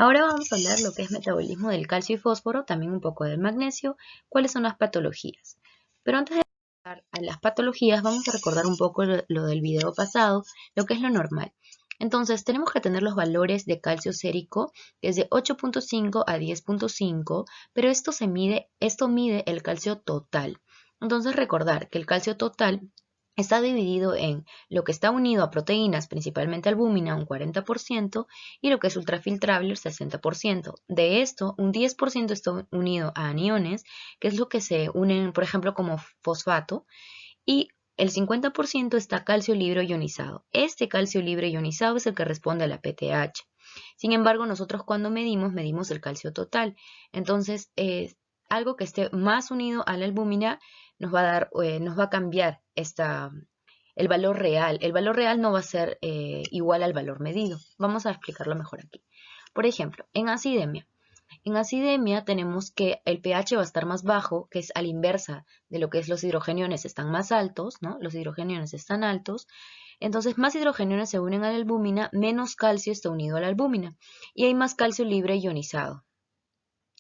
Ahora vamos a hablar lo que es metabolismo del calcio y fósforo, también un poco del magnesio, cuáles son las patologías. Pero antes de pasar a las patologías, vamos a recordar un poco lo del video pasado, lo que es lo normal. Entonces, tenemos que tener los valores de calcio sérico desde 8.5 a 10.5, pero esto mide el calcio total. Entonces, recordar que el calcio total está dividido en lo que está unido a proteínas, principalmente albúmina, un 40%, y lo que es ultrafiltrable, el 60%. De esto, un 10% está unido a aniones, que es lo que se unen, por ejemplo, como fosfato, y el 50% está calcio libre ionizado. Este calcio libre ionizado es el que responde a la PTH. Sin embargo, nosotros cuando medimos el calcio total. Entonces, algo que esté más unido a la albúmina nos va a cambiar el valor real. El valor real no va a ser igual al valor medido. Vamos a explicarlo mejor aquí. Por ejemplo, en acidemia. En acidemia tenemos que el pH va a estar más bajo, que es a la inversa de lo que es los hidrogeniones están más altos, ¿no? Los hidrogeniones están altos. Entonces, más hidrogeniones se unen a la albúmina, menos calcio está unido a la albúmina. Y hay más calcio libre ionizado.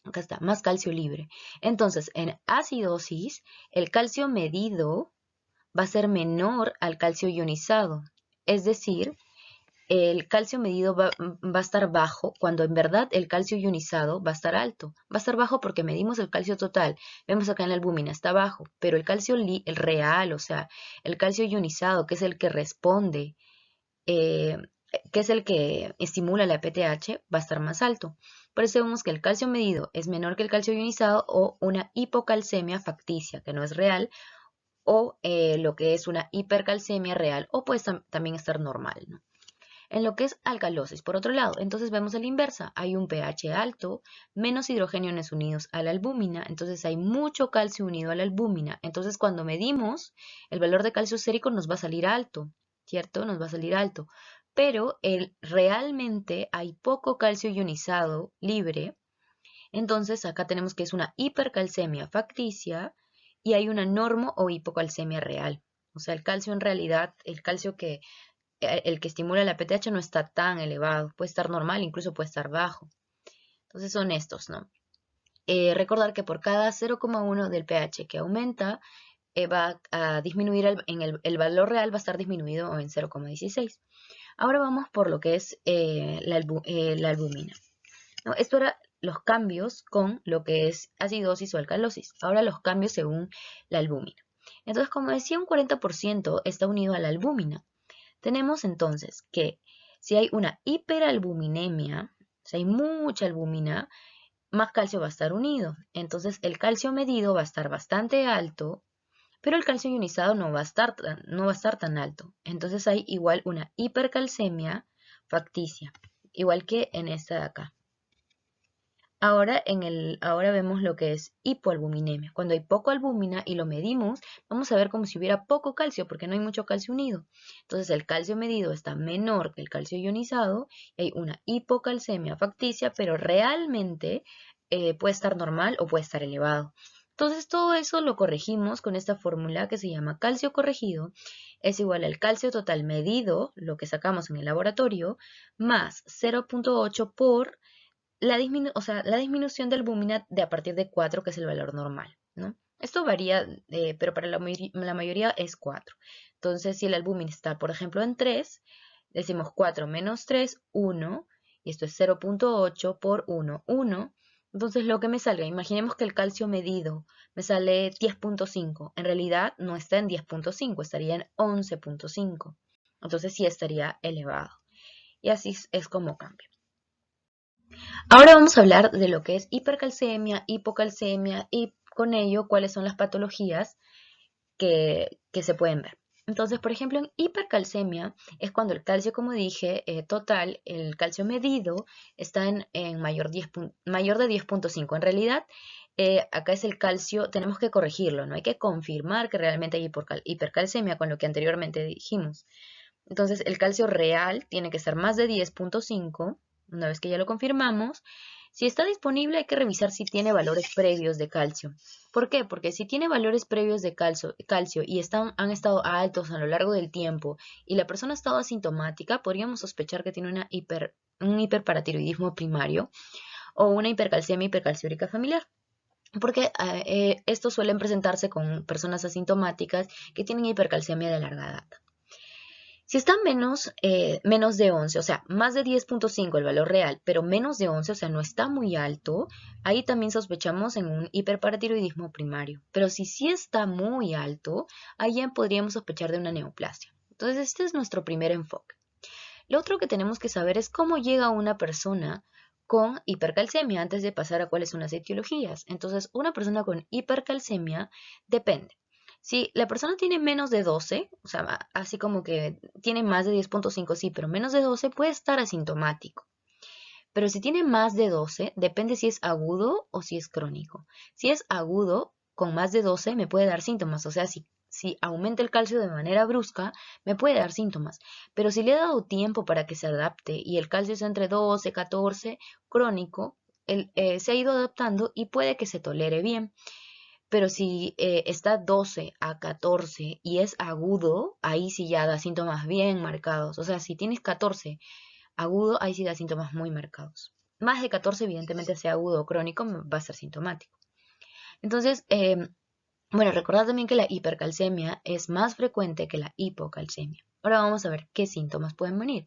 Acá está, más calcio libre. Entonces, en acidosis, el calcio medido va a ser menor al calcio ionizado. Es decir, el calcio medido va a estar bajo cuando en verdad el calcio ionizado va a estar alto. Va a estar bajo porque medimos el calcio total. Vemos acá en la albúmina, está bajo, pero el calcio el real, o sea, el calcio ionizado, que es el que responde, eh, que es el que estimula la PTH, va a estar más alto. Por eso vemos que el calcio medido es menor que el calcio ionizado o una hipocalcemia facticia, que no es real, o lo que es una hipercalcemia real, o puede también estar normal, ¿no? En lo que es alcalosis, por otro lado, entonces vemos a la inversa, hay un pH alto, menos hidrogeniones unidos a la albúmina, entonces hay mucho calcio unido a la albúmina, entonces cuando medimos el valor de calcio sérico nos va a salir alto, ¿cierto? Nos va a salir alto, pero realmente hay poco calcio ionizado libre, entonces acá tenemos que es una hipercalcemia facticia y hay una normo o hipocalcemia real. O sea, el calcio en realidad, el que estimula la PTH no está tan elevado, puede estar normal, incluso puede estar bajo. Entonces son estos, ¿no? Recordar que por cada 0,1 del pH que aumenta, va a disminuir el valor real va a estar disminuido en 0,16. Ahora vamos por lo que es la albúmina, ¿no? Esto era los cambios con lo que es acidosis o alcalosis. Ahora los cambios según la albúmina. Entonces, como decía, un 40% está unido a la albúmina. Tenemos entonces que si hay una hiperalbuminemia, si hay mucha albúmina, más calcio va a estar unido. Entonces el calcio medido va a estar bastante alto, pero el calcio ionizado no va a estar tan alto. Entonces hay igual una hipercalcemia facticia, igual que en esta de acá. Ahora vemos lo que es hipoalbuminemia. Cuando hay poco albúmina y lo medimos, vamos a ver como si hubiera poco calcio porque no hay mucho calcio unido. Entonces el calcio medido está menor que el calcio ionizado y hay una hipocalcemia facticia, pero realmente puede estar normal o puede estar elevado. Entonces todo eso lo corregimos con esta fórmula que se llama calcio corregido. Es igual al calcio total medido, lo que sacamos en el laboratorio, más 0.8 por la disminución de albúmina de a partir de 4, que es el valor normal, ¿no? Esto varía, pero para la mayoría es 4. Entonces, si el albúmina está, por ejemplo, en 3, decimos 4 menos 3, 1, y esto es 0.8 por 1, 1. Entonces, lo que me salga, imaginemos que el calcio medido me sale 10.5. En realidad, no está en 10.5, estaría en 11.5. Entonces, sí estaría elevado. Y así es como cambia. Ahora vamos a hablar de lo que es hipercalcemia, hipocalcemia y con ello cuáles son las patologías que se pueden ver. Entonces, por ejemplo, en hipercalcemia es cuando el calcio, como dije, total, el calcio medido está en mayor de 10.5. En realidad, acá es el calcio, tenemos que corregirlo, no hay que confirmar que realmente hay hipercalcemia con lo que anteriormente dijimos. Entonces, el calcio real tiene que ser más de 10.5. Una vez que ya lo confirmamos, si está disponible hay que revisar si tiene valores previos de calcio. ¿Por qué? Porque si tiene valores previos de calcio y han estado altos a lo largo del tiempo y la persona ha estado asintomática, podríamos sospechar que tiene una un hiperparatiroidismo primario o una hipercalcemia hipercalciúrica familiar. Porque estos suelen presentarse con personas asintomáticas que tienen hipercalcemia de larga data. Si está menos de 11, o sea, más de 10.5 el valor real, pero menos de 11, o sea, no está muy alto, ahí también sospechamos en un hiperparatiroidismo primario. Pero si sí está muy alto, ahí ya podríamos sospechar de una neoplasia. Entonces, este es nuestro primer enfoque. Lo otro que tenemos que saber es cómo llega una persona con hipercalcemia antes de pasar a cuáles son las etiologías. Entonces, una persona con hipercalcemia depende. Si la persona tiene menos de 12, o sea, así como que tiene más de 10.5, sí, pero menos de 12 puede estar asintomático. Pero si tiene más de 12, depende si es agudo o si es crónico. Si es agudo, con más de 12 me puede dar síntomas, o sea, si aumenta el calcio de manera brusca, me puede dar síntomas. Pero si le he dado tiempo para que se adapte y el calcio es entre 12, 14, crónico, se ha ido adaptando y puede que se tolere bien. Pero si está 12 a 14 y es agudo, ahí sí ya da síntomas bien marcados. O sea, si tienes 14 agudo, ahí sí da síntomas muy marcados. Más de 14, evidentemente, sea agudo o crónico, va a ser sintomático. Entonces, bueno, recordad también que la hipercalcemia es más frecuente que la hipocalcemia. Ahora vamos a ver qué síntomas pueden venir.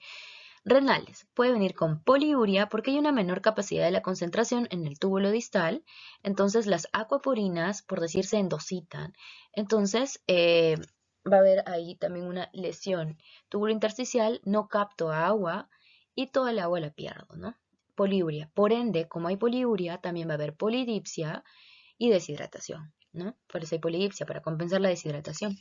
Renales. Puede venir con poliuria porque hay una menor capacidad de la concentración en el túbulo distal. Entonces las acuaporinas, por decir, se endositan. Entonces va a haber ahí también una lesión. Túbulo intersticial, no capto agua y toda el agua la pierdo, ¿no? Poliuria. Por ende, como hay poliuria, también va a haber polidipsia y deshidratación, ¿no? Por eso hay polidipsia, para compensar la deshidratación.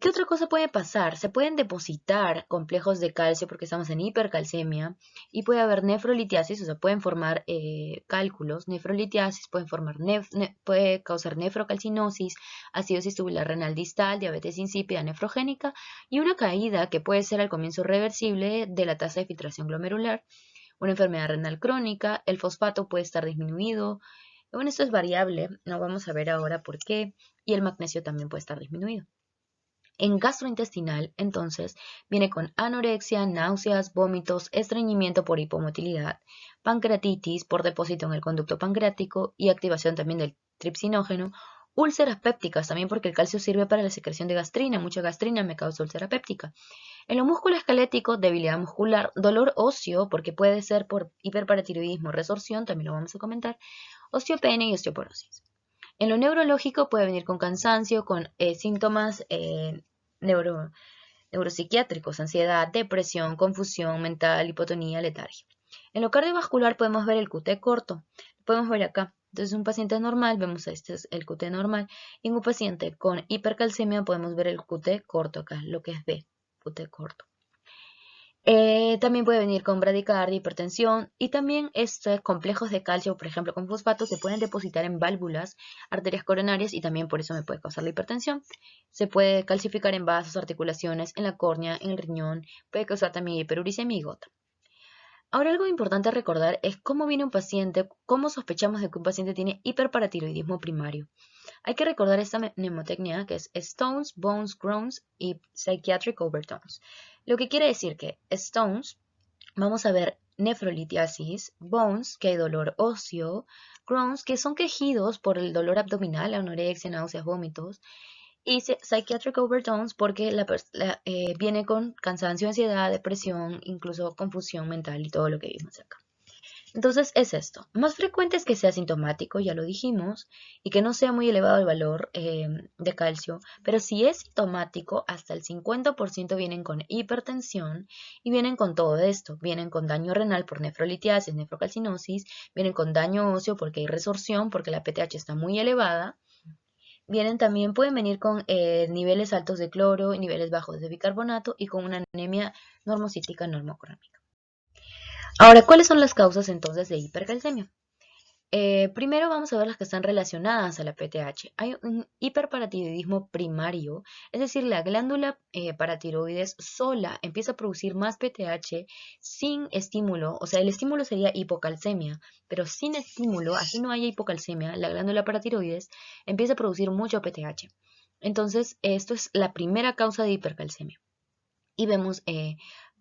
¿Qué otra cosa puede pasar? Se pueden depositar complejos de calcio porque estamos en hipercalcemia y puede haber nefrolitiasis, o sea, pueden formar cálculos, nefrolitiasis, puede causar nefrocalcinosis, acidosis tubular renal distal, diabetes insípida nefrogénica y una caída que puede ser al comienzo reversible de la tasa de filtración glomerular, una enfermedad renal crónica, el fosfato puede estar disminuido. Bueno, esto es variable, no vamos a ver ahora por qué, y el magnesio también puede estar disminuido. En gastrointestinal, entonces, viene con anorexia, náuseas, vómitos, estreñimiento por hipomotilidad, pancreatitis por depósito en el conducto pancreático y activación también del tripsinógeno, úlceras pépticas también porque el calcio sirve para la secreción de gastrina, mucha gastrina me causa úlcera péptica. En lo musculoesquelético, debilidad muscular, dolor óseo porque puede ser por hiperparatiroidismo, resorción, también lo vamos a comentar, osteopenia y osteoporosis. En lo neurológico puede venir con cansancio, con síntomas neuropsiquiátricos, ansiedad, depresión, confusión mental, hipotonía, letargia. En lo cardiovascular podemos ver el QT corto, lo podemos ver acá. Entonces, un paciente normal, vemos este es el QT normal, y en un paciente con hipercalcemia podemos ver el QT corto acá, lo que es B, QT corto. También puede venir con bradicardia, hipertensión y también estos complejos de calcio, por ejemplo con fosfato, se pueden depositar en válvulas, arterias coronarias y también por eso me puede causar la hipertensión. Se puede calcificar en vasos, articulaciones, en la córnea, en el riñón, puede causar también hiperuricemia y gota. Ahora algo importante a recordar es cómo viene un paciente, cómo sospechamos de que un paciente tiene hiperparatiroidismo primario. Hay que recordar esta mnemotecnia que es Stones, Bones, Crohn's y Psychiatric Overtones. Lo que quiere decir que Stones, vamos a ver nefrolitiasis, Bones, que hay dolor óseo, Crohn's, que son quejidos por el dolor abdominal, anorexia, náuseas, vómitos, y Psychiatric Overtones porque viene con cansancio, ansiedad, depresión, incluso confusión mental y todo lo que vimos acá. Entonces es esto. Más frecuente es que sea sintomático, ya lo dijimos, y que no sea muy elevado el valor de calcio, pero si es sintomático, hasta el 50% vienen con hipertensión y vienen con todo esto. Vienen con daño renal por nefrolitiasis, nefrocalcinosis, vienen con daño óseo porque hay resorción, porque la PTH está muy elevada. Pueden venir con niveles altos de cloro y niveles bajos de bicarbonato y con una anemia normocítica normocrónica. Ahora, ¿cuáles son las causas entonces de hipercalcemia? Primero vamos a ver las que están relacionadas a la PTH. Hay un hiperparatiroidismo primario, es decir, la glándula paratiroides sola empieza a producir más PTH sin estímulo, o sea, el estímulo sería hipocalcemia, pero sin estímulo, así no haya hipocalcemia, la glándula paratiroides empieza a producir mucho PTH. Entonces, esto es la primera causa de hipercalcemia. Y vemos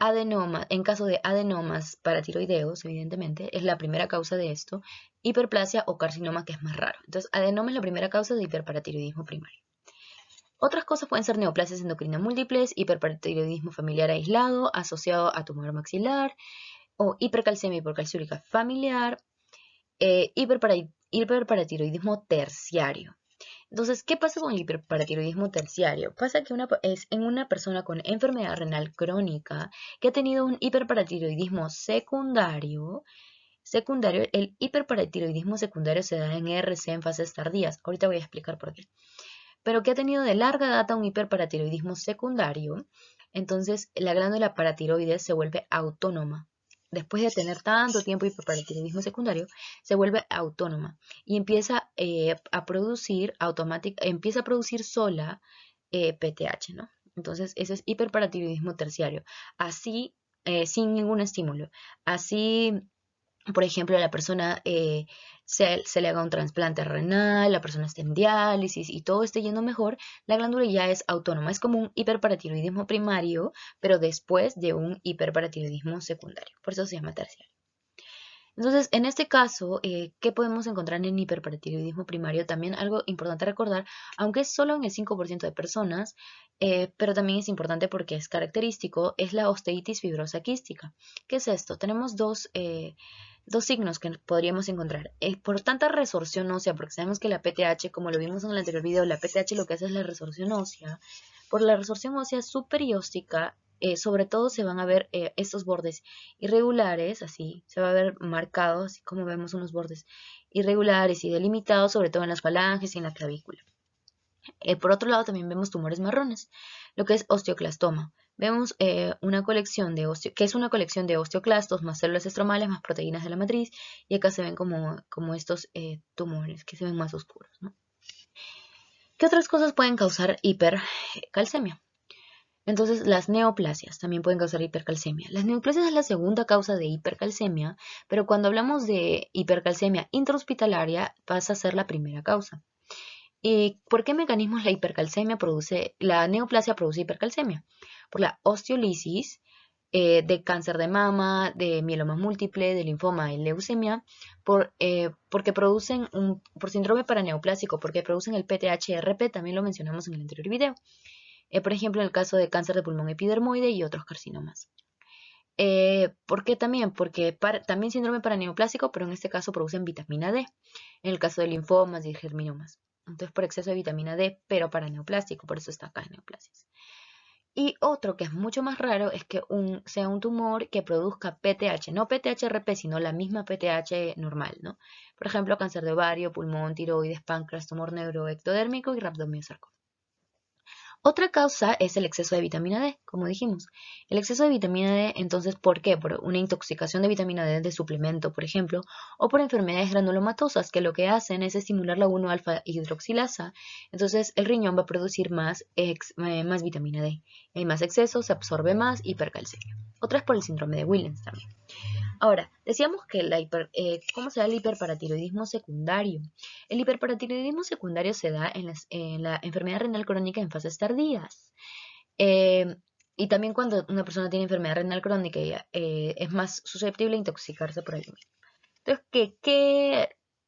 adenoma, en caso de adenomas paratiroideos, evidentemente, es la primera causa de esto, hiperplasia o carcinoma, que es más raro. Entonces, adenoma es la primera causa de hiperparatiroidismo primario. Otras cosas pueden ser neoplasias endocrinas múltiples, hiperparatiroidismo familiar aislado asociado a tumor maxilar, o hipercalcemia hipercalciúrica familiar, hiperparatiroidismo terciario. Entonces, ¿qué pasa con el hiperparatiroidismo terciario? Pasa que es en una persona con enfermedad renal crónica que ha tenido un hiperparatiroidismo secundario. El hiperparatiroidismo secundario se da en ERC en fases tardías. Ahorita voy a explicar por qué. Pero que ha tenido de larga data un hiperparatiroidismo secundario, entonces la glándula paratiroides se vuelve autónoma. Después de tener tanto tiempo hiperparatiroidismo secundario, se vuelve autónoma y empieza a producir sola PTH, ¿no? Entonces, eso es hiperparatiroidismo terciario. Así, sin ningún estímulo. Así, por ejemplo, a la persona se le haga un trasplante renal, la persona esté en diálisis y todo esté yendo mejor, la glándula ya es autónoma. Es como un hiperparatiroidismo primario, pero después de un hiperparatiroidismo secundario. Por eso se llama terciario. Entonces, en este caso, ¿qué podemos encontrar en hiperparatiroidismo primario? También algo importante recordar, aunque es solo en el 5% de personas, pero también es importante porque es característico, es la osteitis fibrosa quística. ¿Qué es esto? Tenemos dos signos que podríamos encontrar. Por tanta resorción ósea, porque sabemos que la PTH, como lo vimos en el anterior video, la PTH lo que hace es la resorción ósea. Por la resorción ósea superióstica, sobre todo se van a ver estos bordes irregulares, así, se va a ver marcados, así como vemos unos bordes irregulares y delimitados, sobre todo en las falanges y en la clavícula. Por otro lado, también vemos tumores marrones, lo que es osteoclastoma. Vemos una colección que es una colección de osteoclastos más células estromales más proteínas de la matriz, y acá se ven como estos tumores que se ven más oscuros, ¿no? ¿Qué otras cosas pueden causar hipercalcemia? Entonces, las neoplasias también pueden causar hipercalcemia. Las neoplasias es la segunda causa de hipercalcemia, pero cuando hablamos de hipercalcemia intrahospitalaria pasa a ser la primera causa. ¿Y por qué mecanismos la neoplasia produce hipercalcemia? Por la osteolisis de cáncer de mama, de mieloma múltiple, de linfoma y leucemia, porque por síndrome paraneoplásico, porque producen el PTHRP, también lo mencionamos en el anterior video. Por ejemplo, en el caso de cáncer de pulmón epidermoide y otros carcinomas. ¿Por qué también? Porque también síndrome paraneoplásico, pero en este caso producen vitamina D, en el caso de linfomas y germinomas. Entonces, por exceso de vitamina D, pero paraneoplástico, por eso está acá en neoplasias. Y otro que es mucho más raro es que sea un tumor que produzca PTH, no PTHRP, sino la misma PTH normal, ¿no? Por ejemplo, cáncer de ovario, pulmón, tiroides, páncreas, tumor neuroectodérmico y rabdomiosarcoma. Otra causa es el exceso de vitamina D, como dijimos. El exceso de vitamina D, entonces, ¿por qué? Por una intoxicación de vitamina D de suplemento, por ejemplo, o por enfermedades granulomatosas, que lo que hacen es estimular la 1-alfa hidroxilasa. Entonces, el riñón va a producir más vitamina D. Hay más exceso, se absorbe más, hipercalcemia. Otra es por el síndrome de Williams también. Ahora, decíamos que ¿cómo se da el hiperparatiroidismo secundario? El hiperparatiroidismo secundario se da en la enfermedad renal crónica en fases tardías. Y también cuando una persona tiene enfermedad renal crónica es más susceptible a intoxicarse por alimentos. Entonces,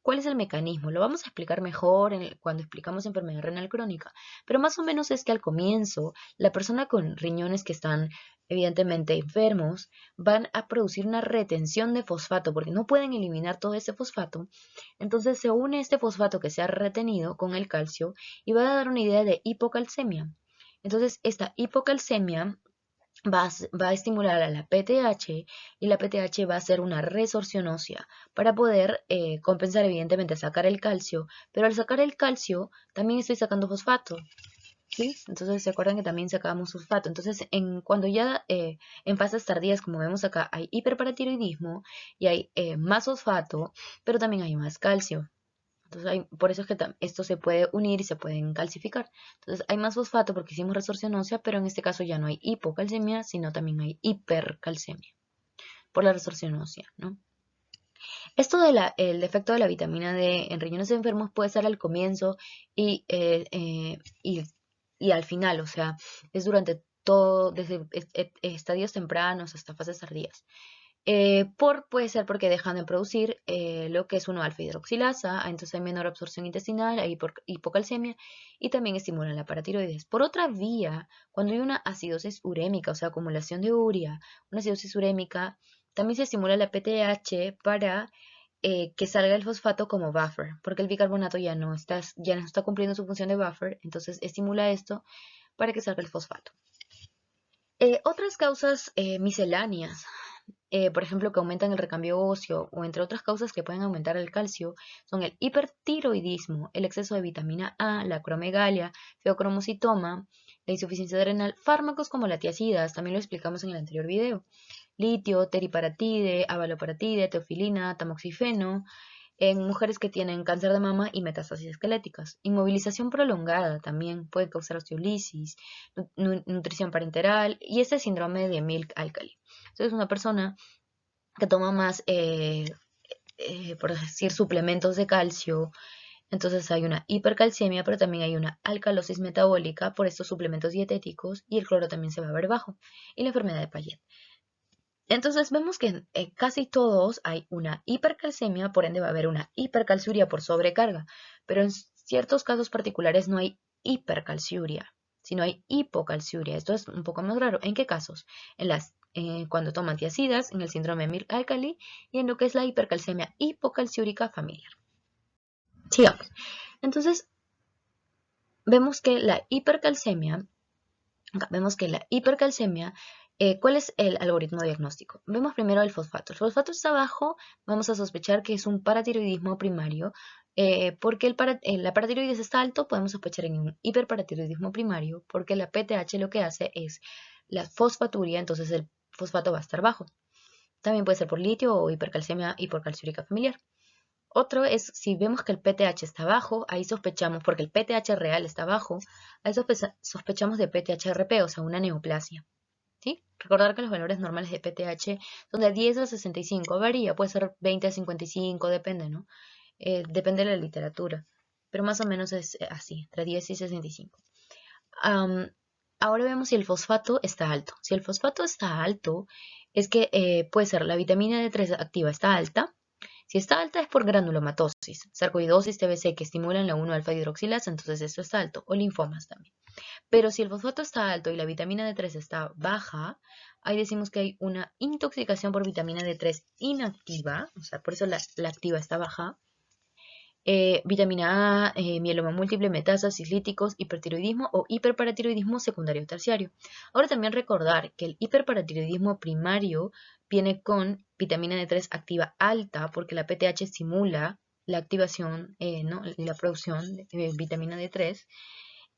¿cuál es el mecanismo? Lo vamos a explicar mejor cuando explicamos enfermedad renal crónica, pero más o menos es que al comienzo la persona con riñones que están evidentemente enfermos van a producir una retención de fosfato porque no pueden eliminar todo ese fosfato. Entonces se une este fosfato que se ha retenido con el calcio y va a dar una idea de hipocalcemia. Entonces esta hipocalcemia va a estimular a la PTH y la PTH va a hacer una resorción ósea para poder compensar, evidentemente, sacar el calcio, pero al sacar el calcio también estoy sacando fosfato, ¿sí? Entonces se acuerdan que también sacábamos fosfato. Entonces cuando ya en fases tardías, como vemos acá, hay hiperparatiroidismo y hay más fosfato, pero también hay más calcio. Entonces, por eso es que esto se puede unir y se pueden calcificar. Entonces, hay más fosfato porque hicimos resorción ósea, pero en este caso ya no hay hipocalcemia, sino también hay hipercalcemia por la resorción ósea, ¿no? Esto el defecto de la vitamina D en riñones enfermos puede ser al comienzo y al final, o sea, es durante todo desde estadios tempranos hasta fases tardías. Puede ser porque dejan de producir lo que es 1-alfa hidroxilasa, entonces hay menor absorción intestinal, hay hipocalcemia y también estimulan la paratiroides. Por otra vía, cuando hay una acidosis urémica, o sea, acumulación de urea, una acidosis urémica, también se estimula la PTH para que salga el fosfato como buffer, porque el bicarbonato ya no está cumpliendo su función de buffer, entonces estimula esto para que salga el fosfato. Otras causas misceláneas, por ejemplo, que aumentan el recambio óseo o entre otras causas que pueden aumentar el calcio, son el hipertiroidismo, el exceso de vitamina A, la acromegalia, feocromocitoma, la insuficiencia renal, fármacos como la tiazidas, también lo explicamos en el anterior video, litio, teriparatide, abaloparatide, teofilina, tamoxifeno, en mujeres que tienen cáncer de mama y metástasis esqueléticas. Inmovilización prolongada también puede causar osteolisis, nutrición parenteral y este síndrome de Milk Alkali. Entonces, una persona que toma más, por decir, suplementos de calcio, entonces hay una hipercalcemia, pero también hay una alcalosis metabólica por estos suplementos dietéticos y el cloro también se va a ver bajo. Y la enfermedad de Payet. Entonces vemos que en casi todos hay una hipercalcemia, por ende va a haber una hipercalciuria por sobrecarga, pero en ciertos casos particulares no hay hipercalciuria, sino hay hipocalciuria. Esto es un poco más raro. ¿En qué casos? Cuando toman tiazidas, en el síndrome Milk-Alkali y en lo que es la hipercalcemia hipocalciúrica familiar. Sigamos. Entonces, vemos que la hipercalcemia ¿cuál es el algoritmo diagnóstico? Vemos primero el fosfato. El fosfato está bajo, vamos a sospechar que es un paratiroidismo primario. Porque la paratiroides está alto, podemos sospechar en un hiperparatiroidismo primario, porque la PTH lo que hace es la fosfaturia, entonces el fosfato va a estar bajo. También puede ser por litio o hipercalcemia hipocalciúrica familiar. Otro es, si vemos que el PTH está bajo, ahí sospechamos, porque el PTH real está bajo, ahí sospechamos de PTHRP, o sea, una neoplasia. ¿Sí? Recordar que los valores normales de PTH son de 10 a 65, varía, puede ser 20 a 55, depende, ¿no? Depende de la literatura, pero más o menos es así, entre 10 y 65. Ahora vemos si el fosfato está alto. Si el fosfato está alto, es que puede ser la vitamina D3 activa está alta. Si está alta es por granulomatosis, sarcoidosis, TBC que estimulan la 1-alfa hidroxilasa, entonces esto está alto, o linfomas también. Pero si el fosfato está alto y la vitamina D3 está baja, ahí decimos que hay una intoxicación por vitamina D3 inactiva, o sea, por eso la activa está baja. Vitamina A, mieloma múltiple, metástasis, líticos, hipertiroidismo o hiperparatiroidismo secundario o terciario. Ahora también recordar que el hiperparatiroidismo primario viene con vitamina D3 activa alta porque la PTH estimula la activación y la producción de vitamina D3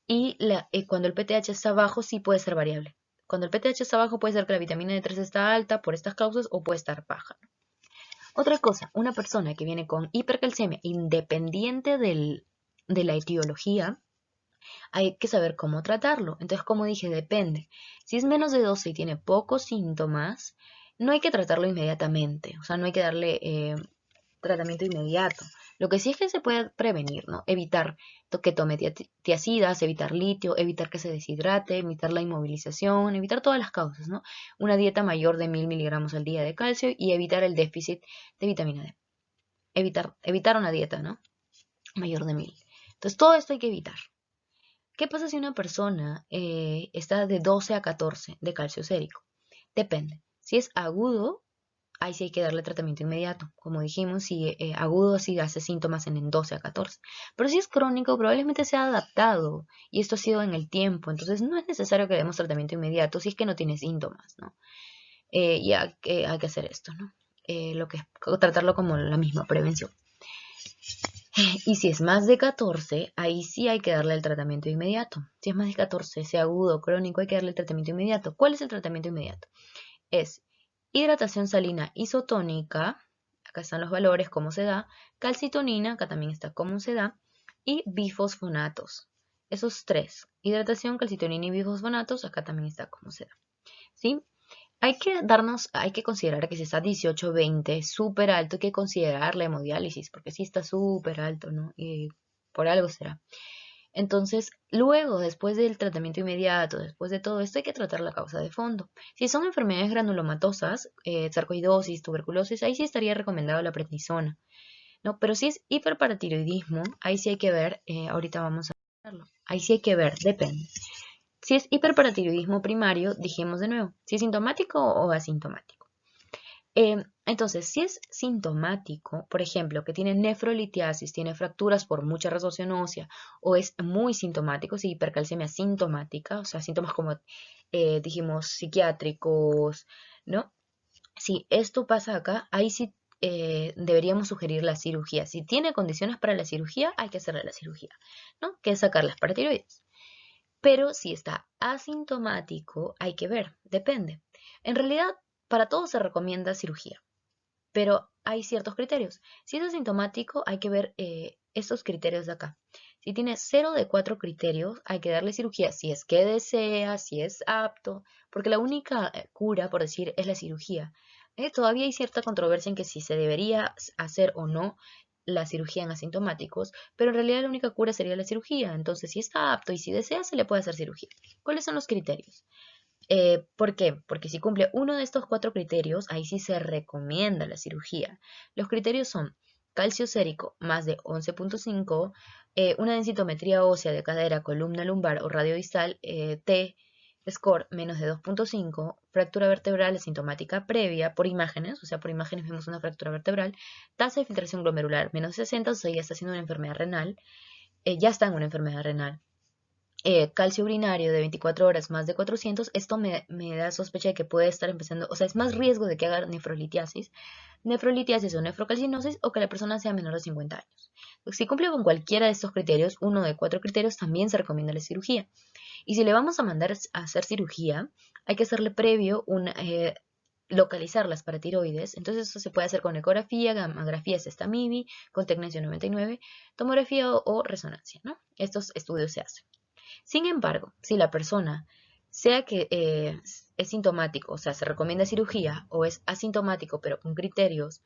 y cuando el PTH está bajo sí puede ser variable. Cuando el PTH está bajo puede ser que la vitamina D3 está alta por estas causas o puede estar baja. Otra cosa, una persona que viene con hipercalcemia independiente de la etiología, hay que saber cómo tratarlo. Entonces, como dije, depende. Si es menos de 12 y tiene pocos síntomas, no hay que tratarlo inmediatamente. O sea, no hay que darle tratamiento inmediato. Lo que sí es que se puede prevenir, ¿no? Evitar que tome tiazidas, evitar litio, evitar que se deshidrate, evitar la inmovilización, evitar todas las causas, ¿no? Una dieta mayor de 1000 miligramos al día de calcio y evitar el déficit de vitamina D. Evitar una dieta, ¿no? Mayor de 1000. Entonces, todo esto hay que evitar. ¿Qué pasa si una persona está de 12 a 14 de calcio sérico? Depende. Si es agudo, ahí sí hay que darle tratamiento inmediato. Como dijimos, si agudo sí hace síntomas en 12 a 14. Pero si es crónico, probablemente sea adaptado y esto ha sido en el tiempo. Entonces no es necesario que demos tratamiento inmediato si es que no tiene síntomas, ¿no? Y hay que hacer esto, ¿no? Tratarlo como la misma prevención. Y si es más de 14, ahí sí hay que darle el tratamiento inmediato. Si es más de 14, sea agudo o crónico, hay que darle el tratamiento inmediato. ¿Cuál es el tratamiento inmediato? Es hidratación salina isotónica, acá están los valores, cómo se da, calcitonina, acá también está cómo se da, y bifosfonatos. Esos tres, hidratación, calcitonina y bifosfonatos, acá también está cómo se da. ¿Sí? Hay que considerar que si está 18-20, súper alto, hay que considerar la hemodiálisis, porque sí está súper alto, ¿no? Y por algo será. Entonces, luego, después del tratamiento inmediato, después de todo esto, hay que tratar la causa de fondo. Si son enfermedades granulomatosas, sarcoidosis, tuberculosis, ahí sí estaría recomendado la prednisona, ¿no? Pero si es hiperparatiroidismo, ahí sí hay que ver, ahorita vamos a verlo, ahí sí hay que ver, depende. Si es hiperparatiroidismo primario, dijimos de nuevo, si es sintomático o asintomático. Entonces, si es sintomático, por ejemplo, que tiene nefrolitiasis, tiene fracturas por mucha resorción ósea, o es muy sintomático, si hipercalcemia sintomática, o sea, síntomas como dijimos psiquiátricos, ¿no? Si esto pasa acá, ahí sí deberíamos sugerir la cirugía. Si tiene condiciones para la cirugía, hay que hacerle la cirugía, ¿no? Que es sacar las paratiroides. Pero si está asintomático, hay que ver, depende. En realidad, para todo se recomienda cirugía, pero hay ciertos criterios. Si es asintomático, hay que ver estos criterios de acá. Si tiene 0 de 4 criterios, hay que darle cirugía si es que desea, si es apto, porque la única cura, por decir, es la cirugía. Todavía hay cierta controversia en que si se debería hacer o no la cirugía en asintomáticos, pero en realidad la única cura sería la cirugía. Entonces, si está apto y si desea, se le puede hacer cirugía. ¿Cuáles son los criterios? ¿Por qué? Porque si cumple uno de estos 4 criterios, ahí sí se recomienda la cirugía. Los criterios son calcio sérico más de 11.5, una densitometría ósea de cadera, columna lumbar o radiodistal, T-score menos de 2.5, fractura vertebral asintomática previa por imágenes, o sea, por imágenes vemos una fractura vertebral, tasa de filtración glomerular menos de 60, o sea, ya está haciendo una enfermedad renal, ya está en una enfermedad renal. Calcio urinario de 24 horas más de 400, esto me da sospecha de que puede estar empezando, o sea, es más riesgo de que haga nefrolitiasis o nefrocalcinosis o que la persona sea menor de 50 años. Si cumple con cualquiera de estos criterios, uno de 4 criterios, también se recomienda la cirugía. Y si le vamos a mandar a hacer cirugía, hay que hacerle previo localizar las paratiroides. Entonces eso se puede hacer con ecografía, gammagrafía SESTA-MIBI, con tecnesio 99, tomografía o resonancia, ¿no? Estos estudios se hacen. Sin embargo, si la persona, sea que es sintomático, o sea, se recomienda cirugía, o es asintomático, pero con criterios,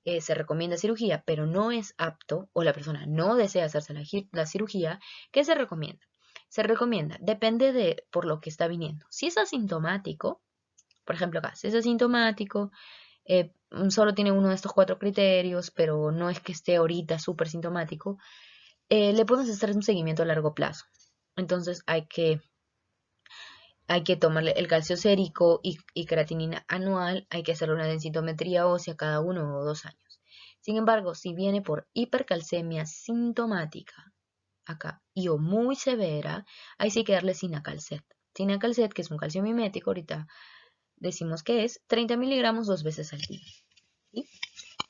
se recomienda cirugía, pero no es apto, o la persona no desea hacerse la cirugía, ¿qué se recomienda? Se recomienda, depende de por lo que está viniendo. Si es asintomático, por ejemplo acá, si es asintomático, solo tiene uno de estos 4 criterios, pero no es que esté ahorita súper sintomático, le podemos hacer un seguimiento a largo plazo. Entonces hay que tomarle el calcio sérico y creatinina anual, hay que hacerle una densitometría ósea cada 1 o 2 años. Sin embargo, si viene por hipercalcemia sintomática, acá, y o muy severa, ahí sí hay que darle Sinacalcet. Sinacalcet, que es un calcio mimético, ahorita decimos que es 30 miligramos 2 veces al día. ¿Sí?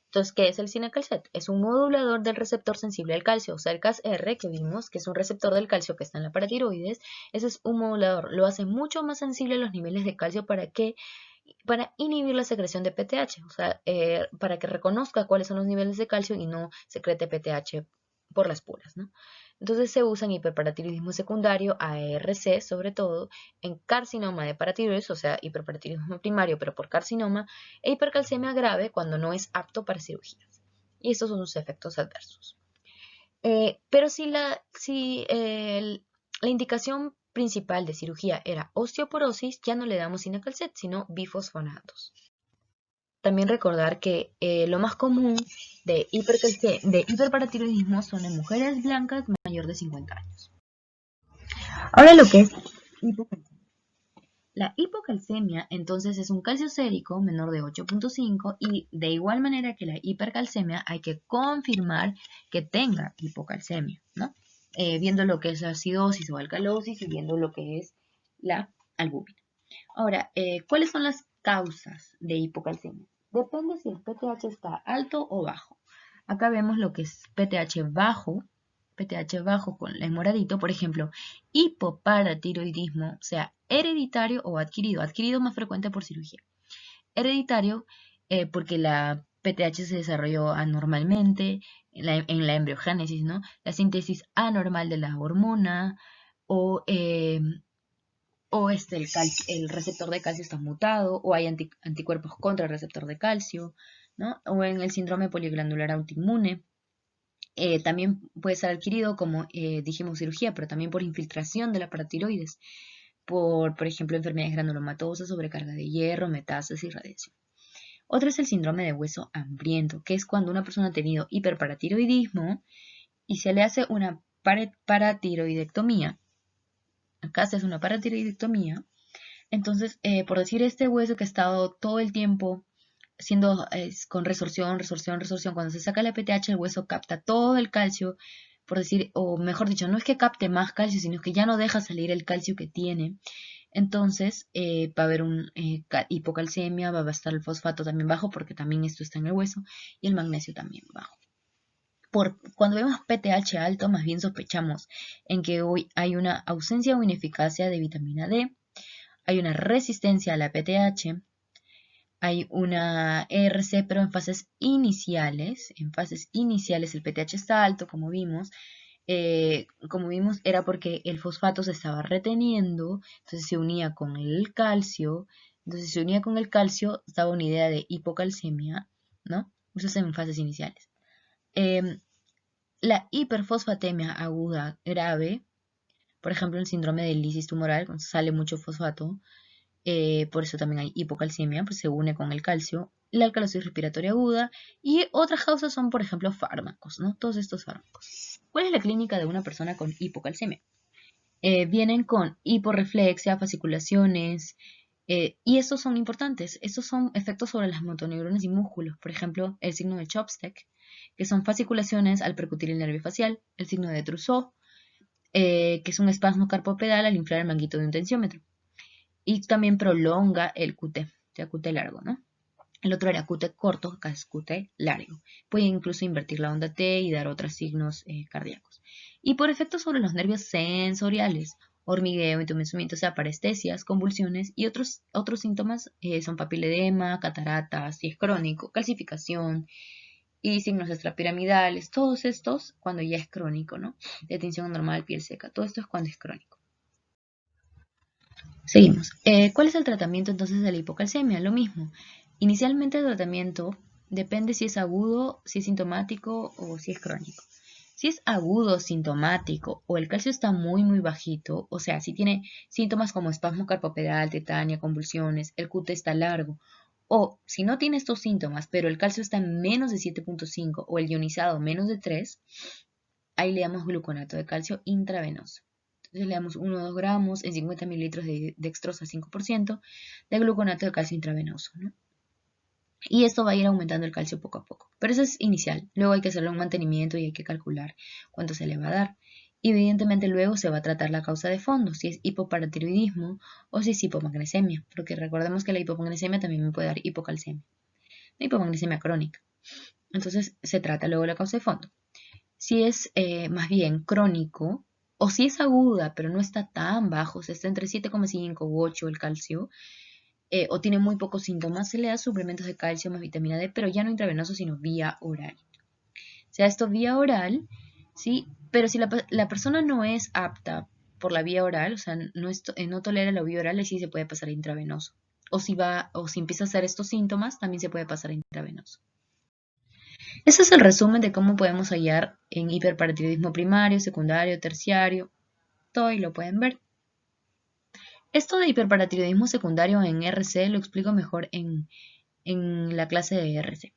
Entonces, ¿qué es el Cinacalcet? Es un modulador del receptor sensible al calcio, o sea, el CAS-R que vimos, que es un receptor del calcio que está en la paratiroides. Ese es un modulador, lo hace mucho más sensible a los niveles de calcio para inhibir la secreción de PTH, o sea, para que reconozca cuáles son los niveles de calcio y no secrete PTH por las puras, ¿no? Entonces se usa en hiperparatiroidismo secundario, ARC sobre todo, en carcinoma de paratiroides, o sea, hiperparatiroidismo primario, pero por carcinoma, e hipercalcemia grave cuando no es apto para cirugías. Y estos son sus efectos adversos. Pero la indicación principal de cirugía era osteoporosis, ya no le damos Sinacalcet, sino bifosfonatos. También recordar que lo más común de hiperparatiroidismo son en mujeres blancas mayor de 50 años. Ahora lo que es hipocalcemia. La hipocalcemia entonces es un calcio sérico menor de 8.5 y de igual manera que la hipercalcemia hay que confirmar que tenga hipocalcemia, ¿no? Viendo lo que es la acidosis o alcalosis y viendo lo que es la albúmina. Ahora, ¿cuáles son las causas de hipocalcemia? Depende si el PTH está alto o bajo. Acá vemos lo que es PTH bajo con el moradito, por ejemplo, hipoparatiroidismo, sea hereditario o adquirido. Adquirido más frecuente por cirugía. Hereditario porque la PTH se desarrolló anormalmente en la embriogénesis, ¿no? La síntesis anormal de la hormona o el receptor de calcio está mutado, o hay anticuerpos contra el receptor de calcio, ¿no? O en el síndrome poliglandular autoinmune. También puede ser adquirido, como dijimos, cirugía, pero también por infiltración de la paratiroides, por ejemplo, enfermedades granulomatosas, sobrecarga de hierro, metástasis y radiación. Otro es el síndrome de hueso hambriento, que es cuando una persona ha tenido hiperparatiroidismo y se le hace una paratiroidectomía. Acá se hace una paratiroidectomía. Entonces, por decir, este hueso que ha estado todo el tiempo siendo con resorción, cuando se saca la PTH, el hueso capta todo el calcio, por decir, o mejor dicho, no es que capte más calcio, sino que ya no deja salir el calcio que tiene. Entonces, va a haber una hipocalcemia, va a estar el fosfato también bajo, porque también esto está en el hueso, y el magnesio también bajo. Cuando vemos PTH alto, más bien sospechamos en que hoy hay una ausencia o ineficacia de vitamina D, hay una resistencia a la PTH, hay una ERC, pero en fases iniciales. En fases iniciales el PTH está alto, como vimos. Era porque el fosfato se estaba reteniendo, entonces se unía con el calcio. Entonces se unía con el calcio, estaba una idea de hipocalcemia, ¿no? Eso es en fases iniciales. La hiperfosfatemia aguda grave, por ejemplo, el síndrome de lisis tumoral, cuando sale mucho fosfato, por eso también hay hipocalcemia, pues se une con el calcio, la alcalosis respiratoria aguda, y otras causas son, por ejemplo, fármacos, ¿no? Todos estos fármacos. ¿Cuál es la clínica de una persona con hipocalcemia? Vienen con hiporreflexia, fasciculaciones, y estos son importantes. Estos son efectos sobre las motoneuronas y músculos, por ejemplo, el signo de Chopsteck, que son fasciculaciones al percutir el nervio facial, el signo de Trousseau, que es un espasmo carpopedal al inflar el manguito de un tensiómetro. Y también prolonga el QT, o sea, QT largo, ¿no? El otro era QT corto, acá es QT largo. Puede incluso invertir la onda T y dar otros signos cardíacos. Y por efectos sobre los nervios sensoriales, hormigueo, entumecimiento, o sea, parestesias, convulsiones y otros síntomas son papiledema, cataratas, si es crónico, calcificación y signos extrapiramidales. Todos estos cuando ya es crónico, ¿no? De tensión anormal, piel seca. Todo esto es cuando es crónico. Seguimos. ¿Cuál es el tratamiento entonces de la hipocalcemia? Lo mismo. Inicialmente el tratamiento depende si es agudo, si es sintomático o si es crónico. Si es agudo, sintomático o el calcio está muy bajito, o sea, si tiene síntomas como espasmo carpopedal, tetania, convulsiones, el QT está largo, o si no tiene estos síntomas, pero el calcio está en menos de 7.5 o el ionizado menos de 3, ahí le damos gluconato de calcio intravenoso. Entonces le damos 1 o 2 gramos en 50 mililitros de dextrosa 5% de gluconato de calcio intravenoso, ¿no? Y esto va a ir aumentando el calcio poco a poco. Pero eso es inicial. Luego hay que hacerle un mantenimiento y hay que calcular cuánto se le va a dar. Y evidentemente luego se va a tratar la causa de fondo, si es hipoparatiroidismo o si es hipomagnesemia, porque recordemos que la hipomagnesemia también me puede dar hipocalcemia, la hipomagnesemia crónica. Entonces se trata luego la causa de fondo. Si es más bien crónico, o si es aguda, pero no está tan bajo, o sea, está entre 7,5 u 8 el calcio, o tiene muy pocos síntomas, se le da suplementos de calcio más vitamina D, pero ya no intravenoso, sino vía oral. O sea, esto vía oral, ¿sí? Pero si la persona no es apta por la vía oral, o sea, no tolera la vía oral, sí se puede pasar a intravenoso. O si empieza a hacer estos síntomas, también se puede pasar a intravenoso. Ese es el resumen de cómo podemos hallar en hiperparatiroidismo primario, secundario, terciario, todo y lo pueden ver. Esto de hiperparatiroidismo secundario en RC lo explico mejor en la clase de RC.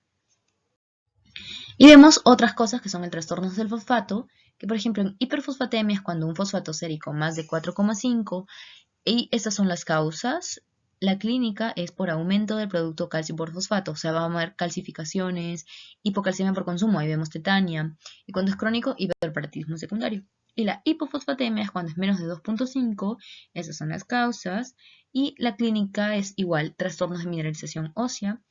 Y vemos otras cosas que son el trastorno del fosfato, que por ejemplo en hiperfosfatemia es cuando un fosfato sérico más de 4,5, y estas son las causas. La clínica es por aumento del producto calcio por fosfato, o sea, va a haber calcificaciones, hipocalcemia por consumo, ahí vemos tetania, y cuando es crónico, hiperparatiroidismo secundario. Y la hipofosfatemia es cuando es menos de 2,5, esas son las causas, y la clínica es igual, trastornos de mineralización ósea,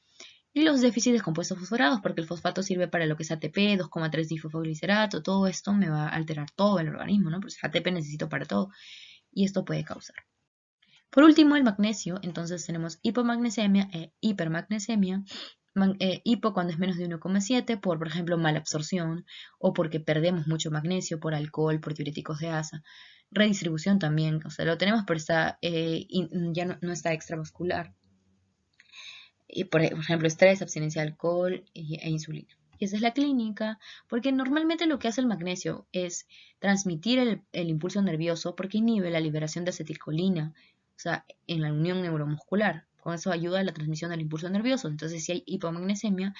y los déficits de compuestos fosforados, porque el fosfato sirve para lo que es ATP, 2,3 difosfoglicerato, todo esto me va a alterar todo el organismo, ¿no? Porque ATP necesito para todo, y esto puede causar. Por último, el magnesio, entonces tenemos hipomagnesemia e hipermagnesemia. Hipo cuando es menos de 1,7 por ejemplo, mala absorción o porque perdemos mucho magnesio por alcohol, por diuréticos de asa. Redistribución también, o sea, lo tenemos pero está, ya no está extravascular. Y por ejemplo, estrés, abstinencia de alcohol e insulina. Y esa es la clínica, porque normalmente lo que hace el magnesio es transmitir el impulso nervioso porque inhibe la liberación de acetilcolina, o sea, en la unión neuromuscular. Con eso ayuda a la transmisión del impulso nervioso. Entonces, si hay hipomagnesemia,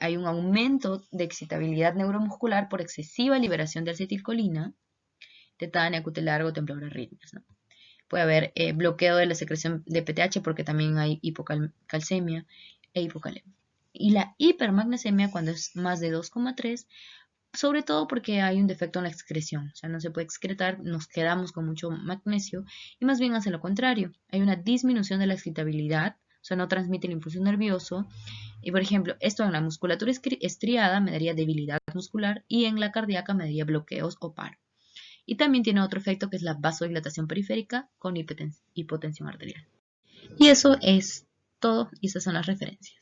hay un aumento de excitabilidad neuromuscular por excesiva liberación de acetilcolina, tetania, cutelargo, temblor, arritmias, ¿no? Puede haber bloqueo de la secreción de PTH porque también hay hipocalcemia e hipocalemia. Y la hipermagnesemia cuando es más de 2,3, sobre todo porque hay un defecto en la excreción, o sea, no se puede excretar, nos quedamos con mucho magnesio y más bien hace lo contrario, hay una disminución de la excitabilidad, o sea, no transmite el impulso nervioso. Y por ejemplo, esto en la musculatura estriada me daría debilidad muscular y en la cardíaca me daría bloqueos o paro. Y también tiene otro efecto que es la vasodilatación periférica con hipotensión arterial. Y eso es todo y esas son las referencias.